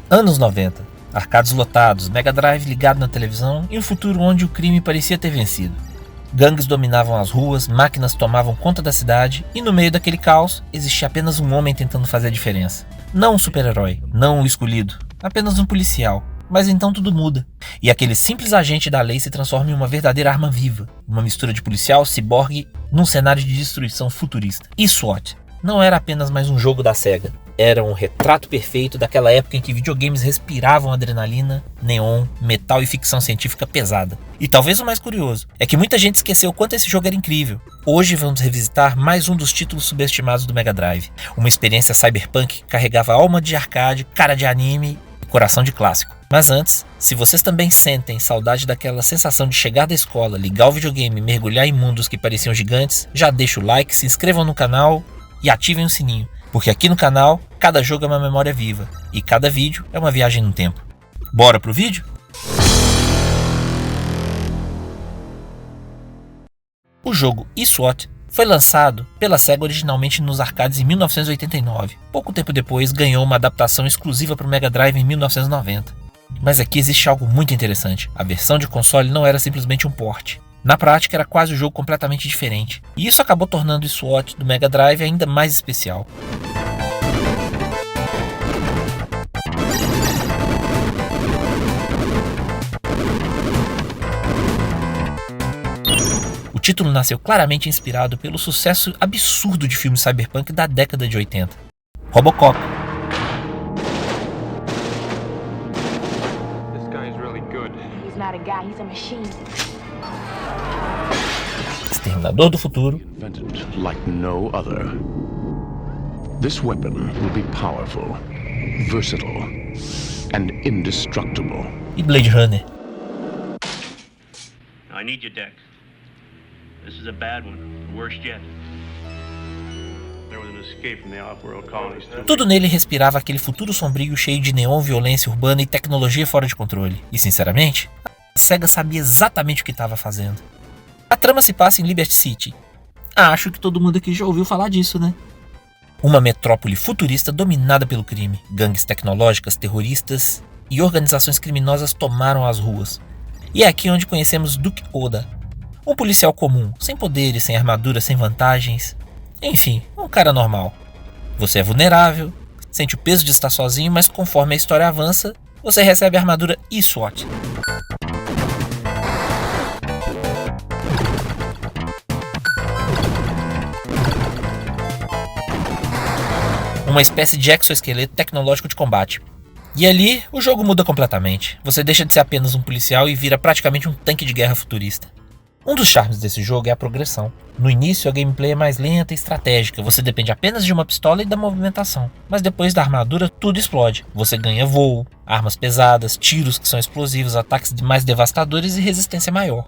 Anos 90. Arcades lotados, Mega Drive ligado na televisão e um futuro onde o crime parecia ter vencido. Gangues dominavam as ruas, máquinas tomavam conta da cidade e no meio daquele caos existia apenas um homem tentando fazer a diferença. Não um super-herói, não um escolhido, apenas um policial. Mas então tudo muda, e aquele simples agente da lei se transforma em uma verdadeira arma viva, uma mistura de policial, ciborgue, num cenário de destruição futurista. E SWAT não era apenas mais um jogo da SEGA, era um retrato perfeito daquela época em que videogames respiravam adrenalina, neon, metal e ficção científica pesada. E talvez o mais curioso é que muita gente esqueceu o quanto esse jogo era incrível. Hoje vamos revisitar mais um dos títulos subestimados do Mega Drive, uma experiência cyberpunk que carregava alma de arcade, cara de anime e coração de clássico. Mas antes, se vocês também sentem saudade daquela sensação de chegar da escola, ligar o videogame e mergulhar em mundos que pareciam gigantes, já deixa o like, se inscrevam no canal e ativem o sininho, porque aqui no canal, cada jogo é uma memória viva e cada vídeo é uma viagem no tempo. Bora pro vídeo? O jogo SWAT foi lançado pela SEGA originalmente nos arcades em 1989. Pouco tempo depois ganhou uma adaptação exclusiva para o Mega Drive em 1990. Mas aqui existe algo muito interessante. A versão de console não era simplesmente um port. Na prática era quase um jogo completamente diferente. E isso acabou tornando o SWAT do Mega Drive ainda mais especial. O título nasceu claramente inspirado pelo sucesso absurdo de filmes cyberpunk da década de 80. Robocop. Exterminador do Futuro. Like no other. This weapon will be powerful, versatile, and indestructible. E Blade Runner. I need your deck. This is a bad one, the worst yet. There was an escape from the off-world colonies too. Tudo nele respirava aquele futuro sombrio cheio de neon, violência urbana e tecnologia fora de controle. E sinceramente, a SEGA sabia exatamente o que estava fazendo. A trama se passa em Liberty City. Acho que todo mundo aqui já ouviu falar disso, né? Uma metrópole futurista dominada pelo crime. Gangues tecnológicas, terroristas e organizações criminosas tomaram as ruas. E é aqui onde conhecemos Duke Oda. Um policial comum, sem poderes, sem armadura, sem vantagens. Enfim, um cara normal. Você é vulnerável, sente o peso de estar sozinho, mas conforme a história avança, você recebe a armadura SWAT. Uma espécie de exoesqueleto tecnológico de combate. E ali, o jogo muda completamente. Você deixa de ser apenas um policial e vira praticamente um tanque de guerra futurista. Um dos charmes desse jogo é a progressão. No início, a gameplay é mais lenta e estratégica. Você depende apenas de uma pistola e da movimentação. Mas depois da armadura, tudo explode. Você ganha voo, armas pesadas, tiros que são explosivos, ataques mais devastadores e resistência maior.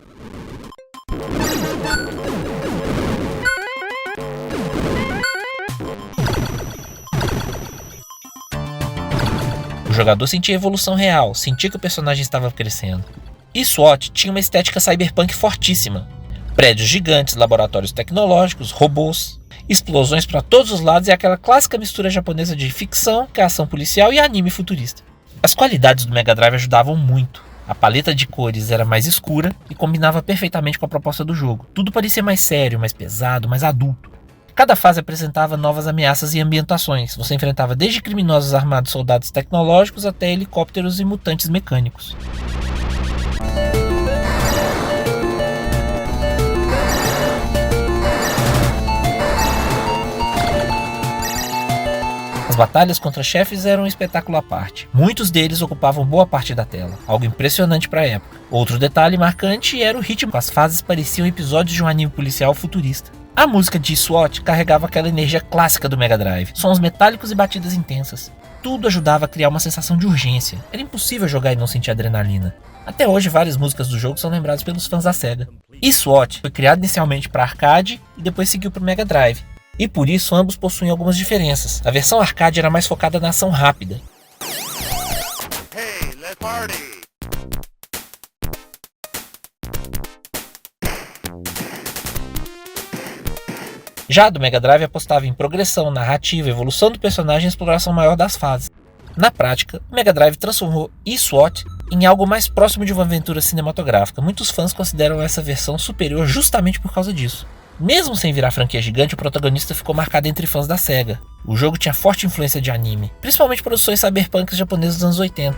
O jogador sentia evolução real, sentia que o personagem estava crescendo. E SWAT tinha uma estética cyberpunk fortíssima. Prédios gigantes, laboratórios tecnológicos, robôs, explosões para todos os lados e aquela clássica mistura japonesa de ficção, ação policial e anime futurista. As qualidades do Mega Drive ajudavam muito. A paleta de cores era mais escura e combinava perfeitamente com a proposta do jogo. Tudo parecia mais sério, mais pesado, mais adulto. Cada fase apresentava novas ameaças e ambientações. Você enfrentava desde criminosos armados soldados tecnológicos até helicópteros e mutantes mecânicos. As batalhas contra chefes eram um espetáculo à parte. Muitos deles ocupavam boa parte da tela, algo impressionante para a época. Outro detalhe marcante era o ritmo. As fases pareciam episódios de um anime policial futurista. A música de SWAT carregava aquela energia clássica do Mega Drive, sons metálicos e batidas intensas. Tudo ajudava a criar uma sensação de urgência. Era impossível jogar e não sentir adrenalina. Até hoje, várias músicas do jogo são lembradas pelos fãs da SEGA. SWAT foi criado inicialmente para arcade e depois seguiu para o Mega Drive. E por isso ambos possuem algumas diferenças. A versão arcade era mais focada na ação rápida. Hey, let's party! Já a do Mega Drive apostava em progressão, narrativa, evolução do personagem e exploração maior das fases. Na prática, o Mega Drive transformou eSWAT em algo mais próximo de uma aventura cinematográfica. Muitos fãs consideram essa versão superior justamente por causa disso. Mesmo sem virar franquia gigante, o protagonista ficou marcado entre fãs da SEGA. O jogo tinha forte influência de anime, principalmente produções cyberpunks japonesas dos anos 80.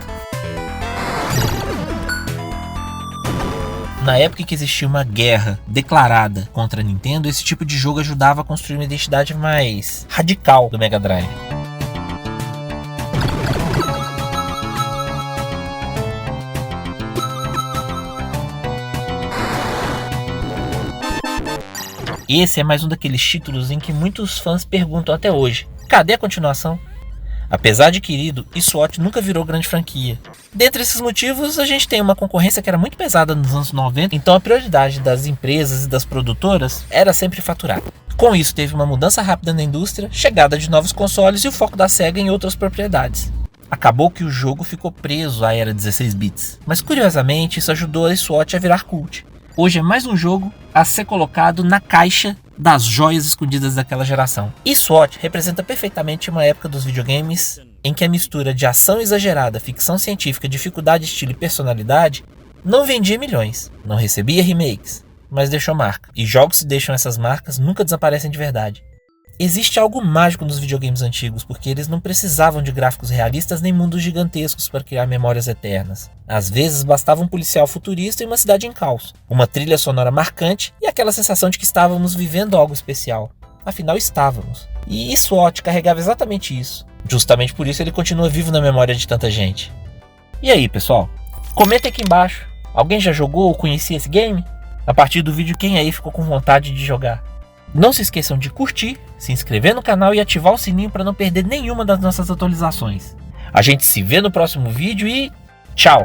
Na época em que existia uma guerra declarada contra a Nintendo, esse tipo de jogo ajudava a construir uma identidade mais radical do Mega Drive. Esse é mais um daqueles títulos em que muitos fãs perguntam até hoje: cadê a continuação? Apesar de querido, eSWAT nunca virou grande franquia. Dentre esses motivos, a gente tem uma concorrência que era muito pesada nos anos 90, então a prioridade das empresas e das produtoras era sempre faturar. Com isso, teve uma mudança rápida na indústria, chegada de novos consoles e o foco da SEGA em outras propriedades. Acabou que o jogo ficou preso à era 16 bits, mas curiosamente isso ajudou a eSWAT a virar cult. Hoje é mais um jogo a ser colocado na caixa das joias escondidas daquela geração. eSWAT representa perfeitamente uma época dos videogames em que a mistura de ação exagerada, ficção científica, dificuldade, estilo e personalidade não vendia milhões, não recebia remakes, mas deixou marca. E jogos que deixam essas marcas nunca desaparecem de verdade. Existe algo mágico nos videogames antigos, porque eles não precisavam de gráficos realistas nem mundos gigantescos para criar memórias eternas. Às vezes bastava um policial futurista e uma cidade em caos, uma trilha sonora marcante e aquela sensação de que estávamos vivendo algo especial. Afinal, estávamos. E eSWAT carregava exatamente isso. Justamente por isso ele continua vivo na memória de tanta gente. E aí, pessoal? Comenta aqui embaixo. Alguém já jogou ou conhecia esse game? A partir do vídeo, quem aí ficou com vontade de jogar? Não se esqueçam de curtir, se inscrever no canal e ativar o sininho para não perder nenhuma das nossas atualizações. A gente se vê no próximo vídeo e tchau!